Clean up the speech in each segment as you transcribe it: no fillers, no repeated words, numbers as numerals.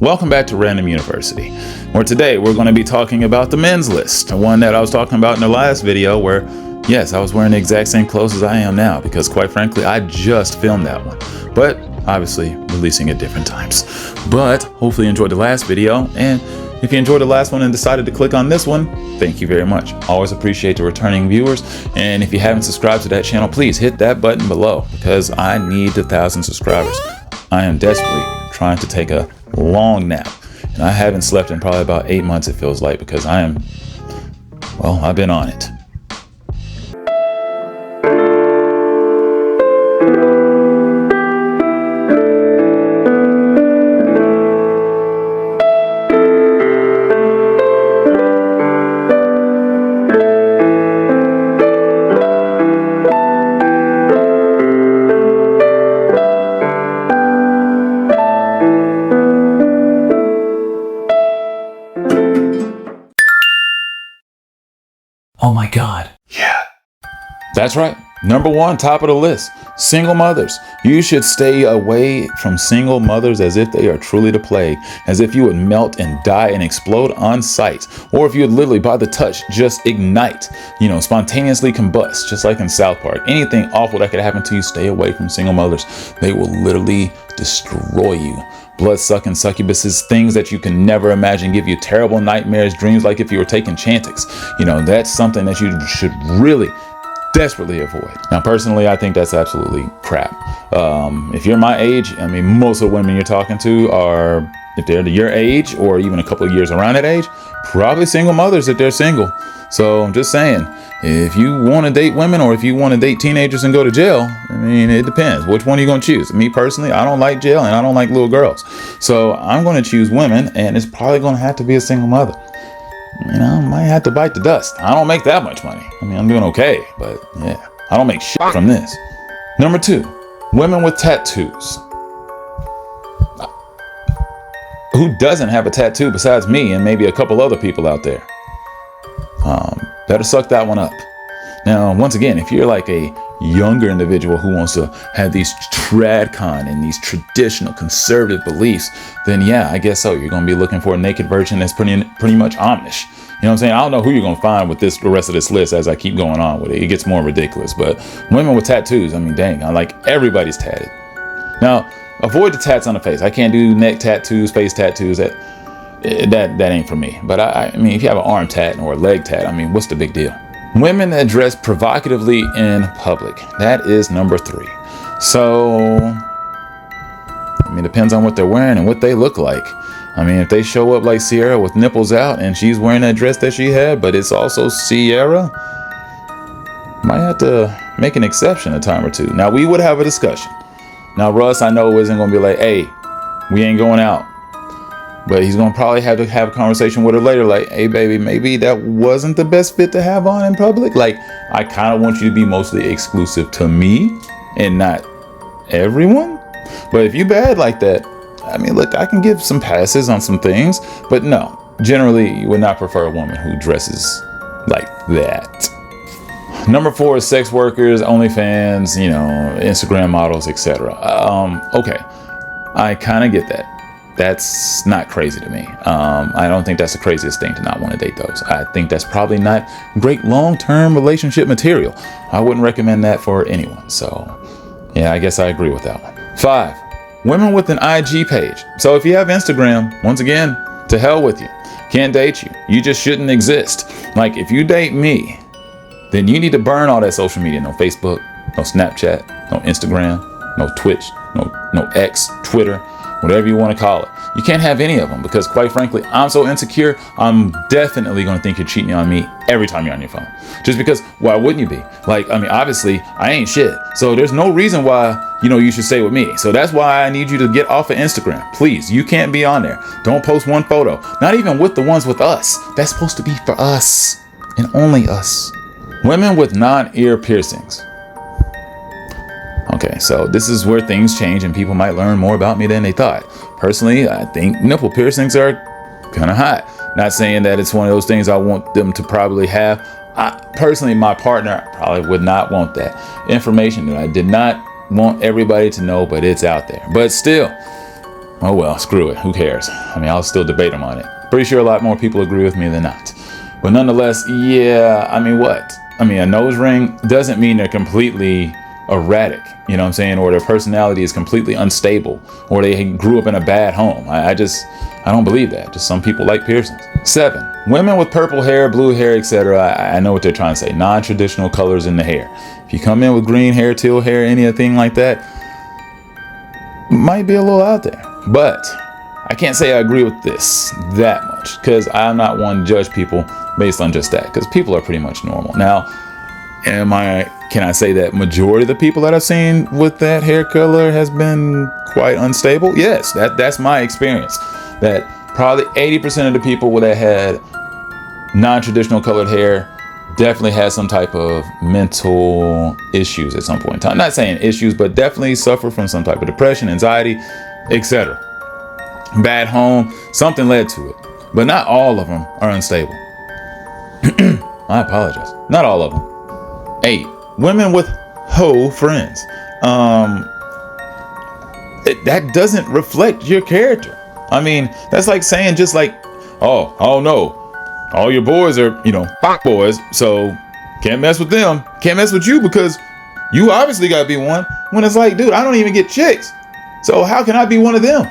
Welcome back to Random University, where today we're going to be talking about the men's list, the one that I was talking about in the last video where, yes, I was wearing the exact same clothes as I am now because quite frankly, I just filmed that one, but obviously releasing at different times. But hopefully you enjoyed the last video, and if you enjoyed the last one and decided to click on this one, thank you very much. Always appreciate the returning viewers, and if you haven't subscribed to that channel, please hit that button below because I need the 1,000 subscribers. I am desperately trying to take a long nap, and I haven't slept in probably about 8 months, it feels like, because I've been on it. Oh my God. Yeah. That's right. Number one, top of the list, single mothers. You should stay away from single mothers as if they are truly the plague, as if you would melt and die and explode on sight, or if you would literally by the touch just ignite, spontaneously combust, just like in South Park. Anything awful that could happen to you, stay away from single mothers. They will literally destroy you. Blood-sucking succubuses, things that you can never imagine, give you terrible nightmares, dreams like if you were taking Chantix. That's something that you should really desperately avoid. Now, personally, I think that's absolutely crap. If you're my age, most of the women you're talking to are, if they're your age or even a couple of years around that age, probably single mothers if they're single. So I'm just saying, if you want to date women or if you want to date teenagers and go to jail, it depends. Which one are you going to choose? Me personally, I don't like jail and I don't like little girls. So I'm going to choose women, and it's probably going to have to be a single mother. I might have to bite the dust. I don't make that much money. I'm doing okay, but yeah, I don't make shit from this. Number two, women with tattoos. Who doesn't have a tattoo besides me and maybe a couple other people out there? Better suck that one up. Now, once again, if you're like a younger individual who wants to have these tradcon and these traditional conservative beliefs, then yeah, I guess so. You're going to be looking for a naked virgin that's pretty much Amish. You know what I'm saying? I don't know who you're going to find with the rest of this list as I keep going on with it. It gets more ridiculous. But women with tattoos, dang, everybody's tatted. Now, avoid the tats on the face. I can't do neck tattoos, face tattoos. That ain't for me. But if you have an arm tat or a leg tat, what's the big deal? Women that dress provocatively in public. That is number three. So, depends on what they're wearing and what they look like. If they show up like Sierra with nipples out and she's wearing that dress that she had, but it's also Sierra, might have to make an exception a time or two. Now, we would have a discussion. Now, Russ, I know, isn't going to be like, hey, we ain't going out. But he's going to probably have to have a conversation with her later, like, hey, baby, maybe that wasn't the best fit to have on in public. Like, I kind of want you to be mostly exclusive to me and not everyone. But if you bad like that, look, I can give some passes on some things. But no, generally, you would not prefer a woman who dresses like that. Number four is sex workers, OnlyFans, Instagram models, etc. Okay, I kind of get that. That's not crazy to me. I don't think that's the craziest thing to not want to date those. I think that's probably not great long-term relationship material. I wouldn't recommend that for anyone. So yeah, I guess I agree with that one. 5, women with an IG page. So if you have Instagram, once again, to hell with you. Can't date you. You just shouldn't exist. Like, if you date me, then you need to burn all that social media. No Facebook, no Snapchat, no Instagram, no Twitch, no X, Twitter, whatever you want to call it. You can't have any of them because, quite frankly, I'm so insecure, I'm definitely going to think you're cheating on me every time you're on your phone. Just because, why wouldn't you be? Obviously, I ain't shit. So there's no reason why, you should stay with me. So that's why I need you to get off of Instagram. Please, you can't be on there. Don't post one photo. Not even with the ones with us. That's supposed to be for us and only us. Women with non-ear piercings. Okay, so this is where things change and people might learn more about me than they thought. Personally, I think nipple piercings are kind of hot. Not saying that it's one of those things I want them to probably have. Personally, my partner probably would not want that information that I did not want everybody to know, but it's out there. But still, Oh well, screw it. Who cares? I mean, I'll still debate them on it. Pretty sure a lot more people agree with me than not. But nonetheless, yeah, I mean, what? I mean, a nose ring doesn't mean they're completely erratic, you know what I'm saying? Or their personality is completely unstable, or they grew up in a bad home. I don't believe that. Just some people like piercings. 7, women with purple hair, blue hair, etc. I know what they're trying to say. Non-traditional colors in the hair. If you come in with green hair, teal hair, anything like that, might be a little out there. But I can't say I agree with this that much, because I'm not one to judge people based on just that, because people are pretty much normal. Now, can I say that majority of the people that I've seen with that hair color has been quite unstable? Yes, that's my experience. That probably 80% of the people that had non-traditional colored hair definitely had some type of mental issues at some point in time. Not saying issues, but definitely suffer from some type of depression, anxiety, etc. Bad home, something led to it. But not all of them are unstable. I apologize. Not all of them. 8, women with hoe friends. That doesn't reflect your character. I mean, that's like saying just like, oh no, all your boys are, boys, so can't mess with them. Can't mess with you because you obviously gotta be one. When it's like, dude, I don't even get chicks, so how can I be one of them?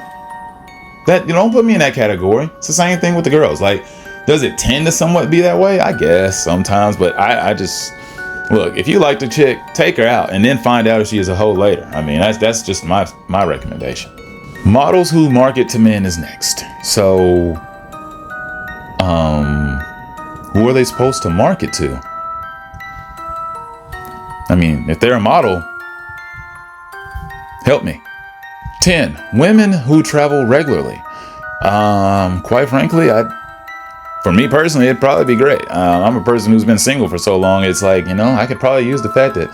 That, don't put me in that category. It's the same thing with the girls. Like, does it tend to somewhat be that way? I guess sometimes, but I just look, if you like the chick, take her out and then find out if she is a hoe later. I mean, that's just my recommendation. Models who market to men is next. So, who are they supposed to market to? I mean, if they're a model, help me. 10, women who travel regularly. Quite frankly, for me personally, it'd probably be great. I'm a person who's been single for so long. It's like, I could probably use the fact that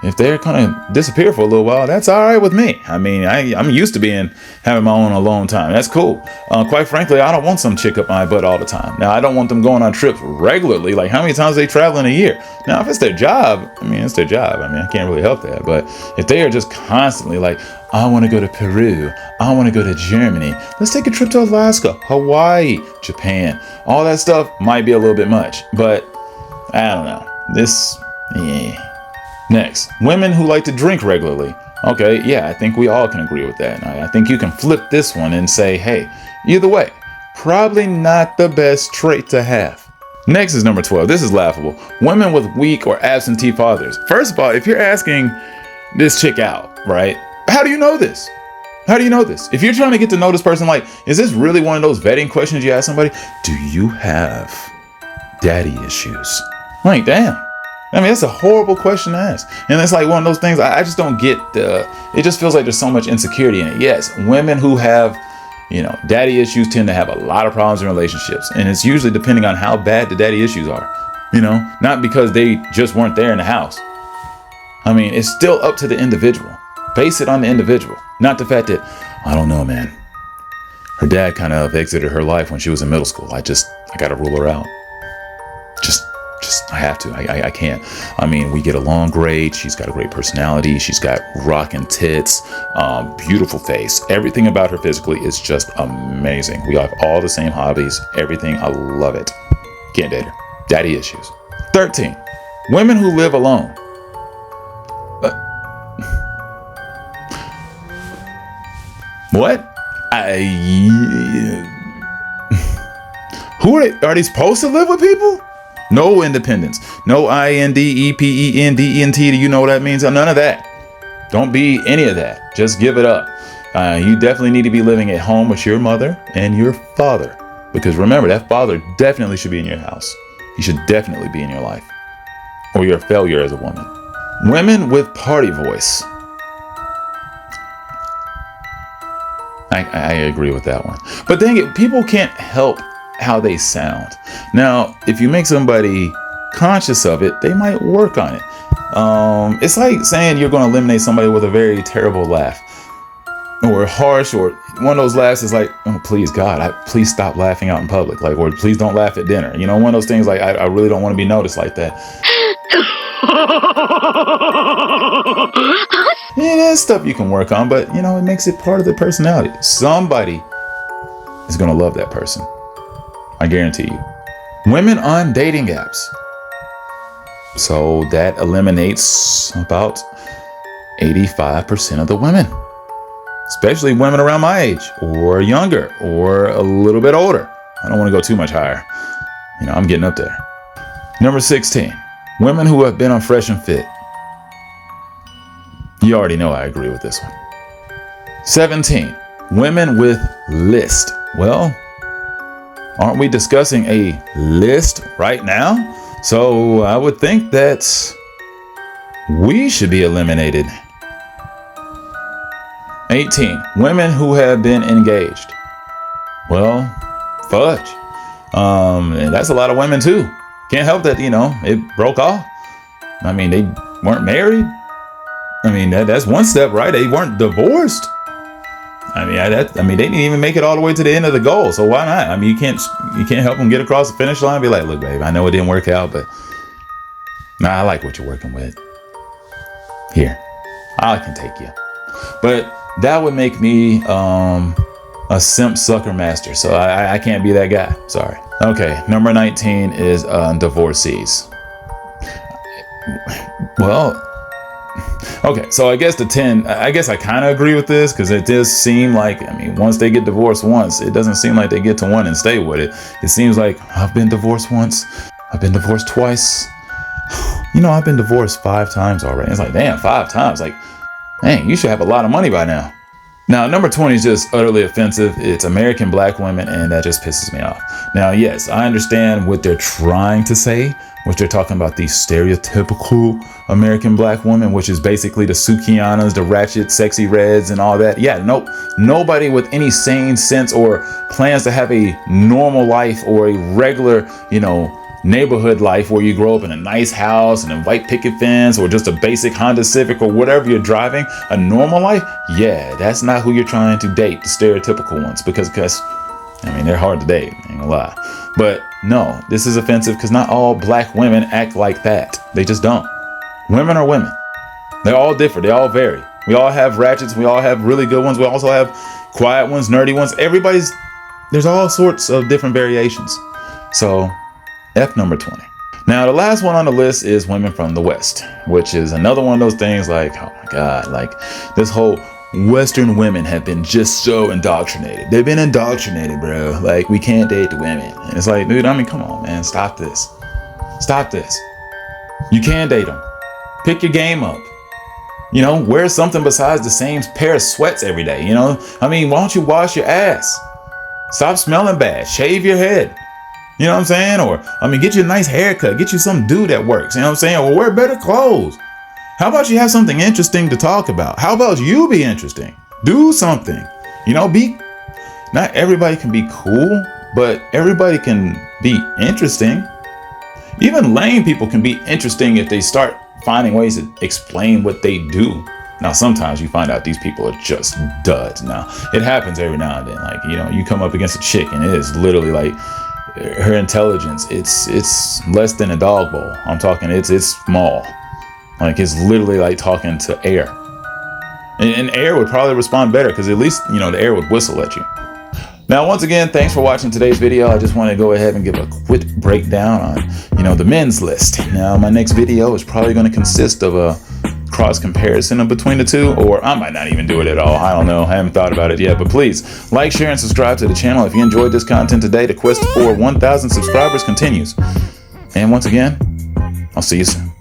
if they're gonna disappear for a little while, that's all right with me. I mean, I'm used to having my own alone time. That's cool. Quite frankly, I don't want some chick up my butt all the time. Now, I don't want them going on trips regularly. Like, how many times they travel in a year? Now, if it's their job, it's their job. I can't really help that. But if they are just constantly like, I want to go to Peru, I want to go to Germany, let's take a trip to Alaska, Hawaii, Japan, all that stuff might be a little bit much. But I don't know. Next, women who like to drink regularly. Okay, yeah, I think we all can agree with that. I think you can flip this one and say, hey, either way, probably not the best trait to have. Next is number 12. This is laughable. Women with weak or absentee fathers. First of all, if you're asking this chick out, right? How do you know this? How do you know this? If you're trying to get to know this person, like, is this really one of those vetting questions you ask somebody? Do you have daddy issues? Like, damn. That's a horrible question to ask. And it's like one of those things I just don't get. It just feels like there's so much insecurity in it. Yes, women who have, daddy issues tend to have a lot of problems in relationships. And it's usually depending on how bad the daddy issues are. Not because they just weren't there in the house. It's still up to the individual. Base it on the individual. Not the fact that, I don't know, man. Her dad kind of exited her life when she was in middle school. I got to rule her out. I have to. I can't. We get along great. She's got a great personality. She's got rockin' tits, beautiful face. Everything about her physically is just amazing. We have all the same hobbies. Everything. I love it. Can't date her. Daddy issues. 13. Women who live alone. What? Who are they supposed to live with people? No independence. No independent. Do you know what that means? None of that. Don't be any of that. Just give it up. You definitely need to be living at home with your mother and your father. Because remember, that father definitely should be in your house. He should definitely be in your life. Or you're a failure as a woman. Women with party voice. I agree with that one. But dang it, people can't help how they sound. Now, if you make somebody conscious of it, they might work on it. It's like saying you're going to eliminate somebody with a very terrible laugh. Or harsh, or one of those laughs is like, oh, please, God, please stop laughing out in public. Like, or please don't laugh at dinner. One of those things like, I really don't want to be noticed like that. It is stuff you can work on, but you know, it makes it part of their personality. Somebody is gonna love that person. I guarantee you. Women on dating apps. So that eliminates about 85% of the women, especially women around my age or younger or a little bit older. I don't want to go too much higher. You know, I'm getting up there. Number 16, women who have been on Fresh and Fit. You already know I agree with this one. 17, women with list. Well, aren't we discussing a list right now? So I would think that we should be eliminated. 18, women who have been engaged. Well, fudge. And that's a lot of women too. Can't help that, you know, it broke off. I mean, they weren't married. I mean, that's one step, right? They weren't divorced. I mean, they didn't even make it all the way to the end of the goal. So why not? I mean, you can't help them get across the finish line and be like, look, babe, I know it didn't work out, but I like what you're working with. Here, I can take you. But that would make me a simp sucker master. So I can't be that guy. Sorry. Okay, number 19 is divorcees. Well, okay, so I guess the 10, I guess I kind of agree with this because it does seem like, I mean, once they get divorced once, it doesn't seem like they get to one and stay with it. It seems like I've been divorced once, I've been divorced twice. You know, I've been divorced 5 times already. It's like, damn, 5 times. Like, dang, you should have a lot of money by now. Now, number 20 is just utterly offensive. It's American black women, and that just pisses me off. Now, yes, I understand what they're trying to say, which they're talking about the stereotypical American black woman, which is basically the Sukianas, the ratchet, sexy reds, and all that. Yeah, nope. Nobody with any sane sense or plans to have a normal life or a regular, you know, neighborhood life where you grow up in a nice house and a white picket fence or just a basic Honda Civic or whatever you're driving, a normal life, yeah, that's not who you're trying to date, the stereotypical ones, because I mean, they're hard to date, ain't gonna lie. But no, this is offensive because not all black women act like that. They just don't. Women are women. They're all different. They all vary. We all have ratchets. We all have really good ones. We also have quiet ones, nerdy ones. There's all sorts of different variations. So F number 20. Now, the last one on the list is women from the West, which is another one of those things like, oh my God, like this whole Western women have been just so indoctrinated. They've been indoctrinated, bro. Like, we can't date the women. And it's like, dude, I mean, come on, man. Stop this. Stop this. You can date them. Pick your game up. You know, wear something besides the same pair of sweats every day. You know, I mean, why don't you wash your ass? Stop smelling bad. Shave your head. You know what I'm saying? Or, I mean, get you a nice haircut. Get you some dude that works. You know what I'm saying? Or wear better clothes. How about you have something interesting to talk about? How about you be interesting? Do something. You know, not everybody can be cool, but everybody can be interesting. Even lame people can be interesting if they start finding ways to explain what they do. Now, sometimes you find out these people are just duds. Now, it happens every now and then. Like, you know, you come up against a chick and it is literally like, her intelligence, it's less than a dog bowl. I'm talking, it's small. Like, it's literally like talking to air. And air would probably respond better because at least, you know, the air would whistle at you. Now, once again, thanks for watching today's video. I just want to go ahead and give a quick breakdown on, you know, the men's list. Now, my next video is probably going to consist of a cross comparison of between the two, or I might not even do it at all. I don't know. I haven't thought about it yet, but please like, share, and subscribe to the channel if you enjoyed this content today. The quest for 1,000 subscribers continues. And once again, I'll see you soon.